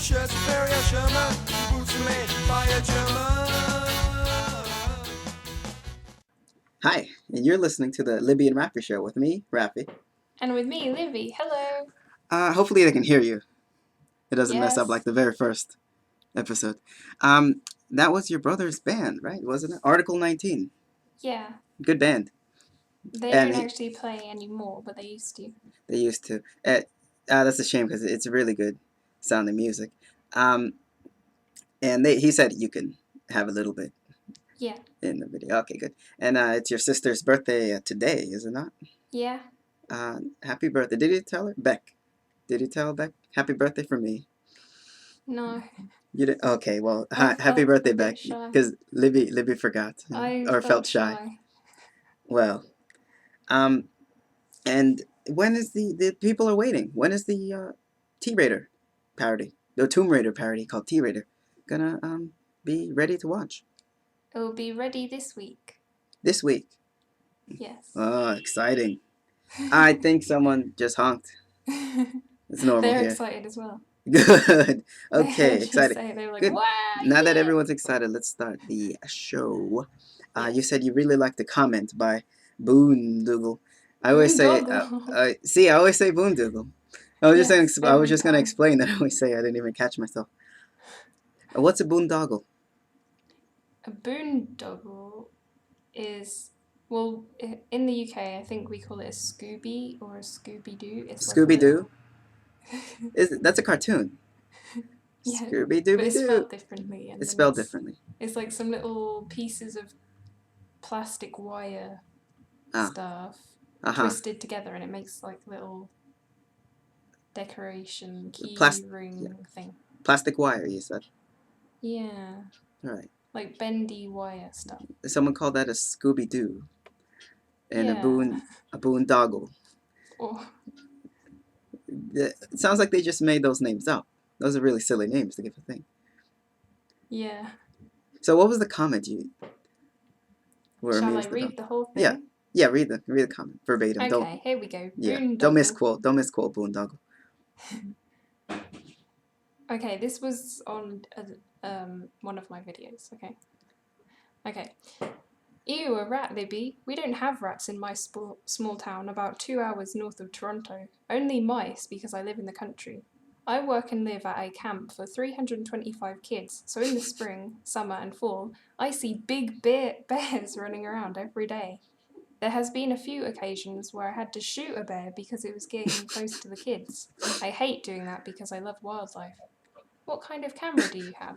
Shirts are very Sherman, boots are made by a German. Hi, and you're listening to the Libby and Raffie show with me, Raffie. And with me, Libby. Hello. Hopefully they can hear you. It doesn't mess up Yes. like the very first episode. That was your brother's band, right? Wasn't it? Article 19. Yeah. Good band. They And don't actually play anymore, but they used to. They used to. That's a shame because it's really good sounding music. And he said you can have a little bit Yeah. in the video. Okay, good. And it's your sister's birthday today, is it not? Yeah. Happy birthday. Did you tell her? Beck. Did you tell Beck? Happy birthday from me. No. You did? Okay, well, I happy felt birthday, a bit Beck. shy. Because Libby forgot I or felt shy. Well, and when is the people are waiting? When is the T-Raider parody, the Tomb Raider parody called T-Raider, gonna be ready to watch? It will be ready this week. This week. Yes. Oh, exciting! I think someone just honked. It's normal They're here. excited as well. Good. They Okay, just exciting. say, they were like, Good. wow, Now that yeah. everyone's excited, let's start the show. Yes. You said you really liked the comment by Boondoggle. I always say, Boondoggle. see, I always say Boondoggle. I was just saying, Yes, I was every just gonna time. explain that I always say. I didn't even catch myself. What's a boondoggle? A boondoggle is, well, in the UK, I think we call it a Scooby or a Scooby-Doo. It's like Scooby Doo? little... That's a cartoon. Yeah, Scooby but it's Dooby Doo. spelled differently. And It's then spelled differently. It's like some little pieces of plastic wire stuff twisted together, and it makes like little decoration key ring thing. Plastic wire, you said. Yeah. Right. Like bendy wire stuff. Someone called that a Scooby Doo. And Yeah. a boondoggle. Oh. It sounds like they just made those names up. Those are really silly names to give a thing. Yeah. So what was the comment you were Shall I amused read about? the whole thing? Yeah, read the comment verbatim. Okay, here we go. Yeah, Boondoggle. don't misquote boondoggle. Okay, this was on one of my videos, okay. Ew, a rat, Libby. We don't have rats in my small town about 2 hours north of Toronto. Only mice, because I live in the country. I work and live at a camp for 325 kids, so in the spring, summer and fall, I see big bears running around every day. There has been a few occasions where I had to shoot a bear because it was getting close to the kids. I hate doing that because I love wildlife. What kind of camera do you have?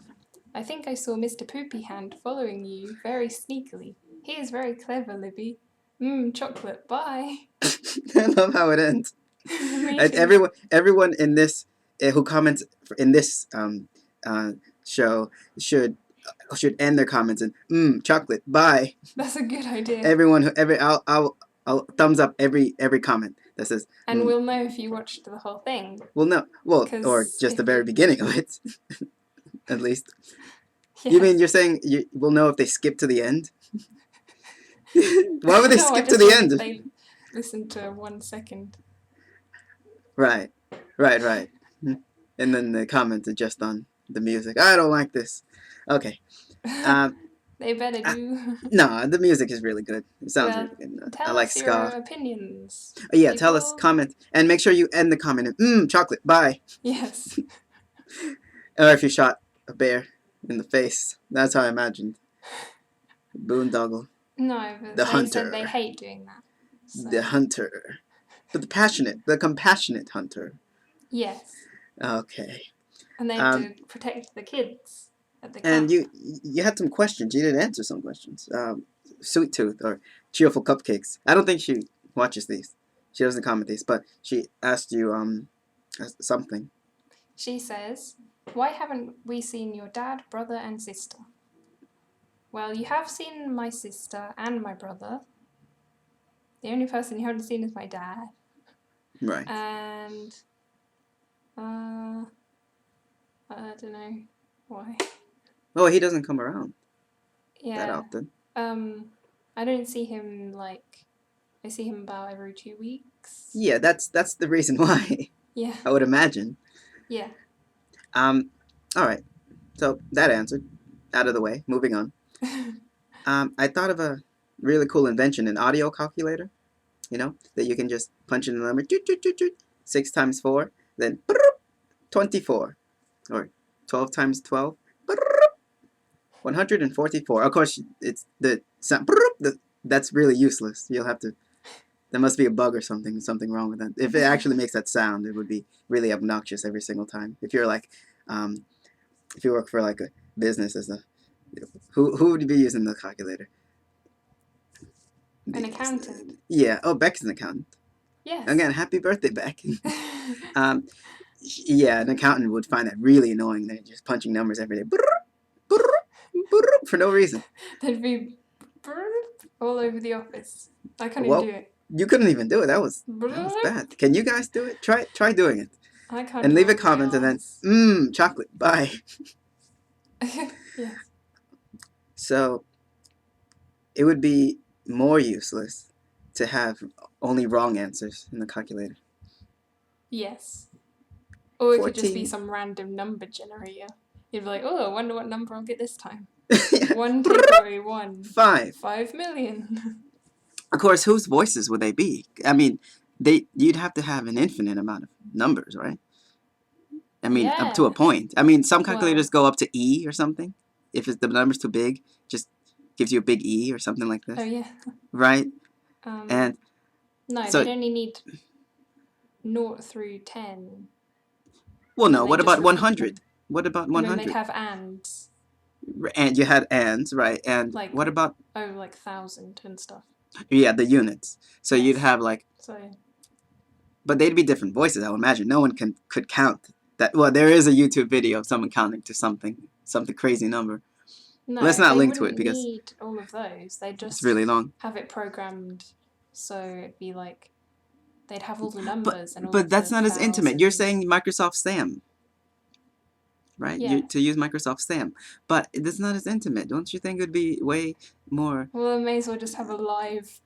I think I saw Mr. Poopy Hand following you very sneakily. He is very clever, Libby. Chocolate, bye. I love how it ends. And everyone in this who comments in this show should end their comments in chocolate, bye. That's a good idea. I'll thumbs up every comment that says. And we'll know if you watched the whole thing. We'll know. Well, or just the very beginning of it, at least. Yes. You mean you're saying we'll know if they skip to the end? Why would they skip to the end? They listen to 1 second. Right. And then the comment is just on the music. I don't like this. Okay. They better do. No, the music is really good. It sounds really good. I like ska. Tell us your opinions. Yeah, people. Tell us, comment, and make sure you end the comment in chocolate, bye. Yes. Or if you shot a bear in the face. That's how I imagined. Boondoggle. No, but the they hunter. Said they hate doing that. So. The hunter. But the compassionate hunter. Yes. Okay. And they have to protect the kids at the camp. And you had some questions. You didn't answer some questions. Sweet Tooth or Cheerful Cupcakes. I don't think she watches these. She doesn't comment these, but she asked you something. She says, "Why haven't we seen your dad, brother, and sister?" Well, you have seen my sister and my brother. The only person you haven't seen is my dad. Right. And I don't know why. Oh, he doesn't come around. Yeah. That often. I don't see him I see him about every 2 weeks. Yeah, that's the reason why. Yeah. I would imagine. Yeah. All right. So that answered. Out of the way. Moving on. I thought of a really cool invention, an audio calculator. You know, that you can just punch in the number 6 times 4, then 24, or 12 times 12, 144. Of course, it's the sound. That's really useless. You'll have to. There must be a bug or something wrong with that. If it actually makes that sound, it would be really obnoxious every single time. If you're like, if you work for like a business as a, who would you be using the calculator? An accountant. Yeah. Oh, Beck is an accountant. Yes. Again, happy birthday, Beck. Yeah, an accountant would find that really annoying. They're just punching numbers every day for no reason. There'd be all over the office. I couldn't do it. You couldn't even do it. That was bad. Can you guys do it? Try doing it. I can't. And leave a comment and then chocolate. Bye. Yes. So it would be more useless to have only wrong answers in the calculator. Yes. Or it 14. could just be some random number generator. You'd be like, oh, I wonder what number I'll get this time. 1 take away 1. 5. 5 million. Of course, whose voices would they be? I mean, you'd have to have an infinite amount of numbers, right? I mean, up to a point. I mean, some calculators go up to E or something. If the number's too big, just gives you a big E or something like this. Oh, yeah. Right? No, they'd only need 0 through 10. Well, no. What about 100? What about 100? No, they'd have ands. And you had ands, right? And like, what about... Oh, like 1,000 and stuff. Yeah, the units. So you'd have like... So... But they'd be different voices, I would imagine. No one could count that. Well, there is a YouTube video of someone counting to something crazy number. No, let's not link to it because need all of those. They just it's really long. Have it programmed so it'd be like they'd have all the numbers and all. But that's not as intimate. You're saying Microsoft SAM, right? Yeah. To use Microsoft SAM, but that's not as intimate. Don't you think it would be way more? Well, I may as well just have a live.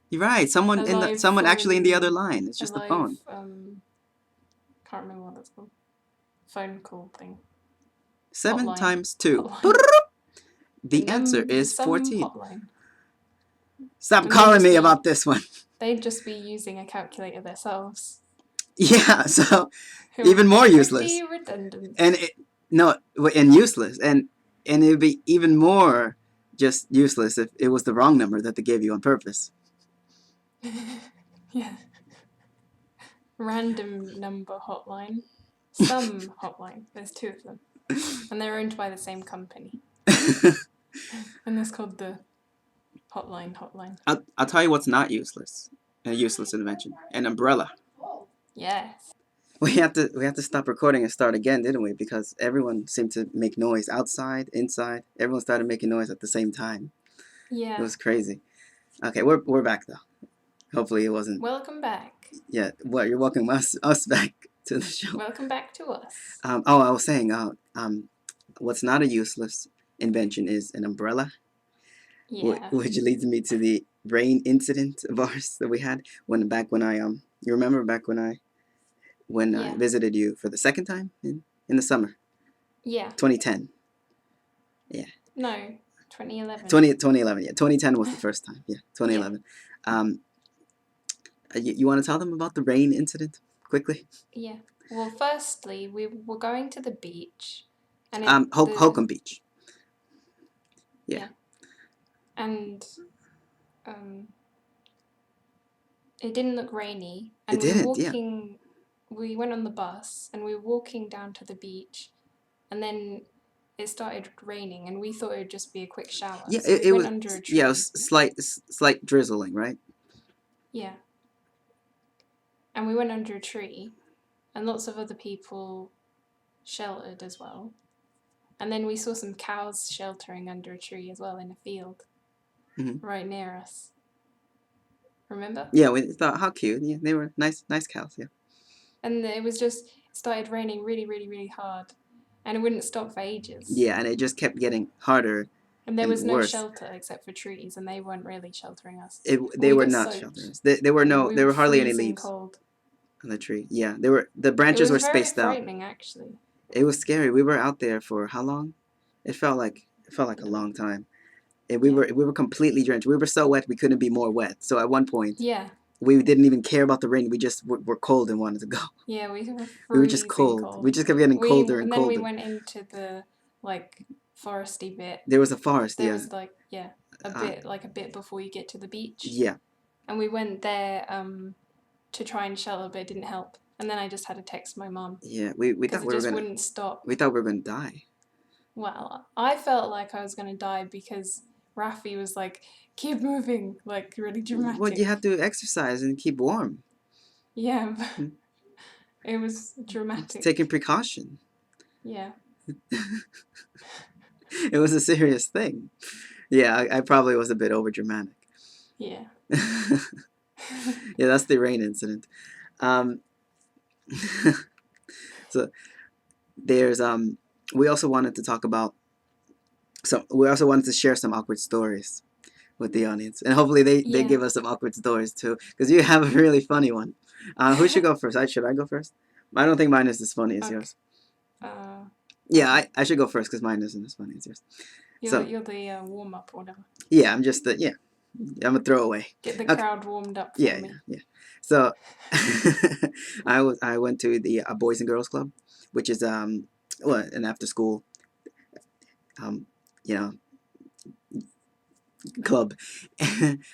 You're right. Someone actually in the other line. It's just the phone. Can't remember what that's called. Phone call thing. 7 hotline. times 2. Hotline. The answer is 14. Hotline. Stop calling me about this one. They'd just be using a calculator themselves. Yeah, so even more useless. Redundant. And useless, and it would be even more just useless if it was the wrong number that they gave you on purpose. Yeah. Random number hotline. Some hotline. There's 2 of them. And they're owned by the same company. And that's called the hotline. I'll tell you what's not useless. A useless invention. An umbrella. Yes. We had to stop recording and start again, didn't we? Because everyone seemed to make noise outside, inside. Everyone started making noise at the same time. Yeah. It was crazy. Okay, we're back though. Hopefully it wasn't. Welcome back. Yeah, well, you're welcoming us back to the show. Welcome back to us. I was saying, what's not a useless invention is an umbrella. Yeah. Which leads me to the rain incident of ours that we had when I you remember back when I visited you for the second time in the summer. Yeah. 2010. Yeah. No, 2011. 2011. Yeah, 2010 was the first time. Yeah, 2011. Yeah. You want to tell them about the rain incident quickly? Yeah. Well, firstly, we were going to the beach. And Holcomb Beach. Yeah. And it didn't look rainy. And we went on the bus and we were walking down to the beach, and then it started raining, and we thought it would just be a quick shower. Yeah, so it was under a tree. Yeah, it was slight drizzling, right? Yeah. And we went under a tree, and lots of other people sheltered as well. And then we saw some cows sheltering under a tree as well in a field, right near us. Remember? Yeah, we thought, how cute. Yeah, they were nice cows, yeah. And it started raining really, really, really hard. And it wouldn't stop for ages. Yeah, and it just kept getting harder. And there was no worse. Shelter except for trees, and they weren't really sheltering us. They were not sheltering us. There were hardly any leaves cold. on the tree. Yeah, the branches were spaced out. It was very frightening, actually. It was scary. We were out there for how long? It felt like a long time. And we were completely drenched. We were so wet we couldn't be more wet. So at one point Yeah. we didn't even care about the rain. We just were cold and wanted to go. Yeah, we were We were just freezing cold. We cold. just kept getting colder and And then we colder. went into the like foresty bit. There was a forest, There yeah. was like a bit before you get to the beach. Yeah. And we went there to try and shelter, but it didn't help. And then I just had to text my mum Yeah. We because thought it we were just gonna wouldn't stop. we thought we were gonna die. Well, I felt like I was gonna die because Raffie was like, "Keep moving," like really dramatic. Well, you have to exercise and keep warm. Yeah, Hmm. it was It's dramatic. taking precaution. Yeah. It was a serious thing. Yeah, I probably was a bit over dramatic. Yeah. Yeah, that's the rain incident. Um, so there's we also wanted to talk about we also wanted to share some awkward stories with the audience, and hopefully they Yeah. give us some awkward stories too, because you have a really funny one. Who should go first? Should I go first? I don't think mine is as funny as Okay. yours. Uh, Yeah, I should go first because mine isn't as funny as yours. you're the warm up or whatever. Yeah, I'm a throwaway. Get the Okay. crowd warmed up for Yeah, me. yeah. So I went to the Boys and Girls Club, which is an after school you know club,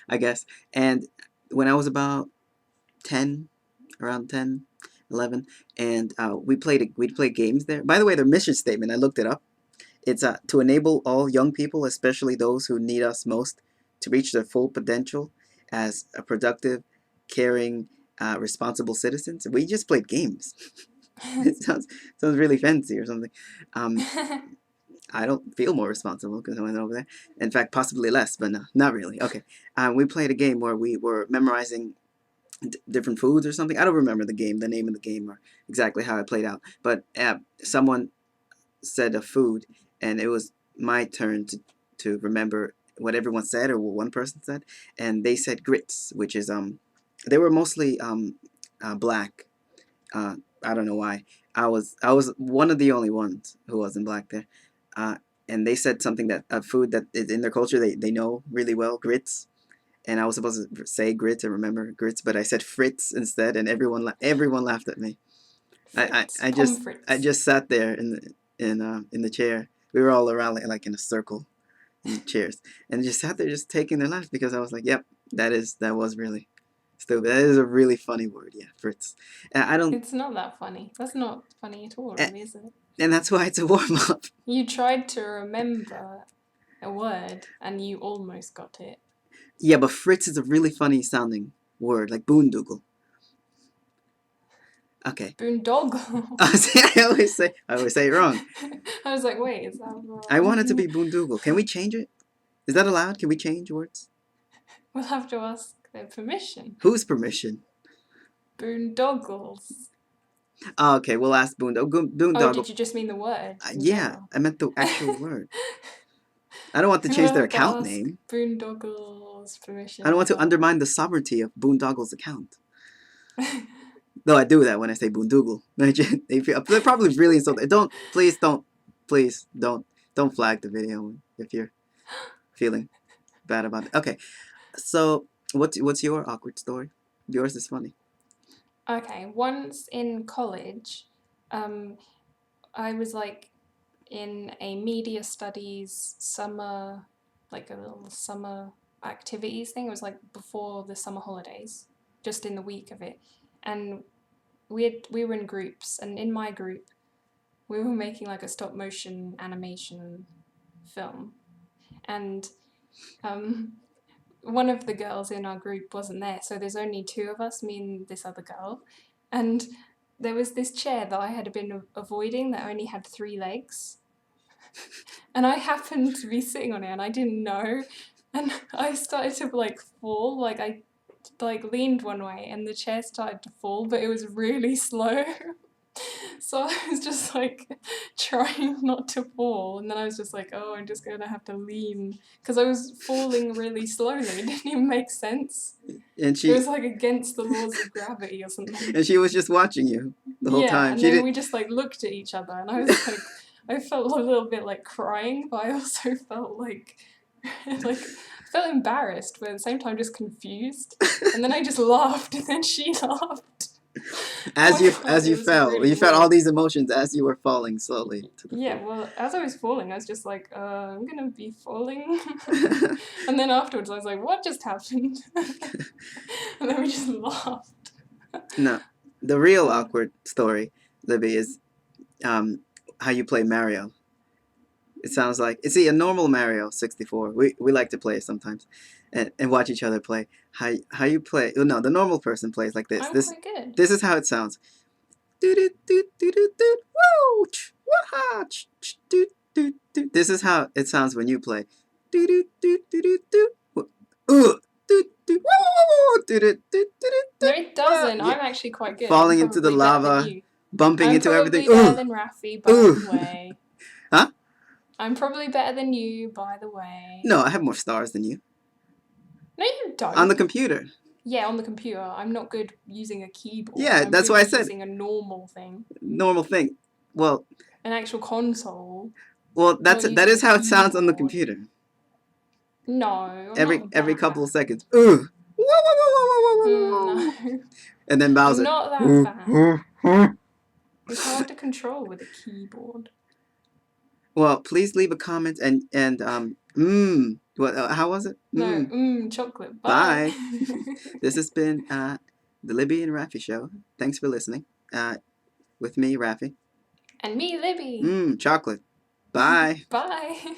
I guess. And when I was about 10, around 10, 11, and we'd play games there. By the way, their mission statement, I looked it up. It's to enable all young people, especially those who need us most, to reach their full potential as a productive, caring, responsible citizens. We just played games. It sounds really fancy or something. I don't feel more responsible because I went over there. In fact, possibly less, but no, not really. Okay. We played a game where we were memorizing different foods or something. I don't remember the name of the game, or exactly how it played out. But someone said a food, and it was my turn to remember what everyone said or what one person said, and they said grits, which is they were mostly black. I don't know why. I was one of the only ones who wasn't black there, and they said something that a food that is in their culture they know really well, grits. And I was supposed to say grits and remember grits, but I said fritz instead, and everyone laughed at me. I just sat there in the chair. We were all around like in a circle in chairs, and just sat there just taking their laughs because I was like, yep, that was really stupid. That is a really funny word, yeah, fritz. And I don't. It's not that funny. That's not funny at all, really, is it? And that's why it's a warm up. You tried to remember a word and you almost got it. Yeah, but fritz is a really funny sounding word, like boondoggle. Okay. Boondoggle. I always say it wrong. I was like, wait, is that wrong? I want it to be boondoggle. Can we change it? Is that allowed? Can we change words? We'll have to ask their permission. Whose permission? Boondoggles. Oh, okay, we'll ask boondoggle. Oh, did you just mean the word? Yeah, I meant the actual word. I don't want to change their account name. Boondoggles permission. I don't want to undermine the sovereignty of Boondoggle's account. Though I do that when I say boondoggle. They're probably really insulted. Please don't flag the video if you're feeling bad about it. Okay, so what's your awkward story? Yours is funny. Okay, once in college, I was like in a media studies summer, like a little summer activities thing. It was like before the summer holidays, just in the week of it, and we were in groups, and in my group, we were making like a stop motion animation film, and one of the girls in our group wasn't there, so there's only two of us, me and this other girl, and there was this chair that I had been avoiding that only had 3 legs, and I happened to be sitting on it, and I didn't know, and I started to like fall, like I leaned one way, and the chair started to fall, but it was really slow. So I was just like trying not to fall, and then I was just like, oh, I'm just gonna have to lean because I was falling really slowly. It didn't even make sense. And It was she like against the laws of gravity or something. and she was just watching you the whole Yeah, time. and She then did. we just like looked at each other, and I was like, I felt a little bit like crying, but I also felt like I felt embarrassed, but at the same time just confused. And then I just laughed, and then she laughed. As Oh my you God, as it you was fell, really you felt all weird. these emotions as you were falling slowly to the Yeah, well, as I was falling, I was just like, I'm gonna be falling. floor. And then afterwards, I was like, what just happened? And then we just laughed. No, the real awkward story, Libby, is how you play Mario. It sounds like see a normal Mario 64. We like to play sometimes, and watch each other play. How you play? No, the normal person plays like this. I'm quite good. This is how it sounds. Woo! Waha! This is how it sounds when you play. No, it doesn't. Yeah. I'm actually quite good. Falling I'm into the probably better than lava, you. bumping I'm into everything. probably better than Raffie, by the way. Huh? I'm probably better than you, by the way. No, I have more stars than you. No, you don't. On the computer. Yeah, on the computer. I'm not good using a keyboard. Yeah, I'm that's good why I said using a normal thing. normal thing. Well, An actual console. that using is a how it sounds on the keyboard. computer. No, I'm Every not couple that of seconds. Ooh. No, And then I'm Bowser. not that bad. It's hard to control with a keyboard. Well, please leave a comment and what how was it? No, chocolate. Bye. Bye. This has been the Libby and Raffie show. Thanks for listening. With me, Raffie. And me, Libby. Chocolate. Bye. Bye.